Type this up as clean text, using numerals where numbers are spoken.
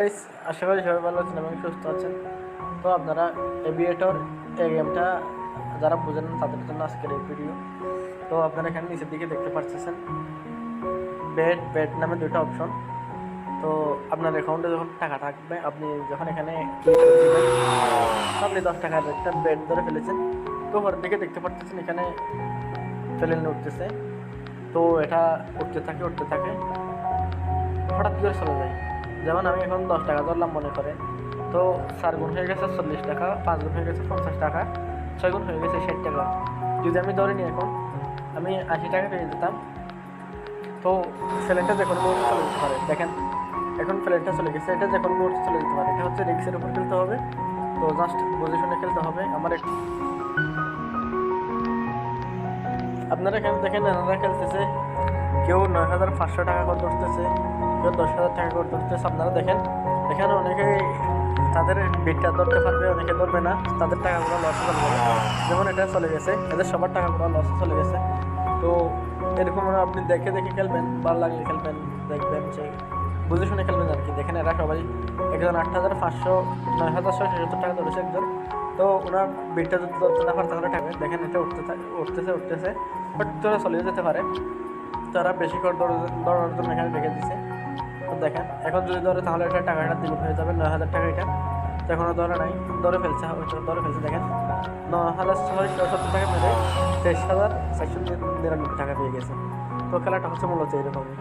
Guys, আশা করি সবাই ভালো আছেন এবং সুস্থ আছেন। তো আপনারা এভিয়েটর এই গেমটা যারা বুঝেন তাদের জন্য আজকের এই ভিডিও। তো আপনারা এখানে নিচের দিকে দেখতে পাচ্ছেন বেড নামে দুটো অপশন। তো আপনার অ্যাকাউন্টে যখন টাকা থাকবে, আপনি যখন এখানে ক্লিক করে দেবেন, আপনি 10 টাকার একটা বেড ধরে ফেলেছেন। তো পরের দিকে দেখতে পাচ্ছেন এখানে প্লেন উঠতেছে। তো এটা উঠতে থাকে হঠাৎ করে চলে যায়। যেমন আমি এখন 10 টাকা ধরলাম মনে করে, তো 4 গুণ হয়ে গেছে 40 টাকা, 5 গুণ হয়ে গেছে 50 টাকা, 6 গুণ হয়ে গেছে 60 টাকা। যদি আমি ধরে নিই এখন আমি 80 টাকা পেয়ে যেতাম। তো প্লেনটা যে কোনো মুহূর্তে চলে যেতে পারে। দেখেন এখন প্লেনটা চলে গেছে, এটা যে কোনো মুহূর্তে চলে যেতে পারে। এটা হচ্ছে রিক্সের উপর খেলতে হবে। তো জাস্ট বুঝে শুনে খেলতে হবে। আপনারা এখানে দেখেন এনারা খেলতেছে, কেউ 9,500 টাকা করে ধরতেছে, কেউ 10,000 টাকা করে ধরতেছে। আপনারা দেখেন এখানে অনেকে তাদের বিটটা ধরতে পারবে, অনেকে ধরবে না, তাদের টাকাগুলো লসে চলে যাবে। যেমন এটা চলে গেছে, এদের সবার টাকাগুলো লসে চলে গেছে। তো এরকম আপনি দেখে খেলবেন, ভালো লাগলে খেলবেন, দেখবেন যে বুঝে শুনে খেলবেন আর কি। দেখেন এরা সবাই একজন 8,500 9,670 টাকা ধরেছে একজন। তো ওনার বিটটা যদি ধরতে না পারে তাহলে টাকা দেখেন এটা উঠতেছে বাট তোরা চলে যেতে পারে। তারা বেশি করে দৌড়ানোর জন্য এখানে রেখে দিচ্ছে। তো দেখেন এখন যদি ধরে তাহলে এটা টাকাটা দ্বিগুণ হয়ে যাবে, 9,000 টাকা। এটা এখনও ধরে ফেলছে দেখেন 9,670 টাকা মেরে 23,499 টাকা পেয়ে গেছে। তো খেলাটা হচ্ছে মূলত এরকমই।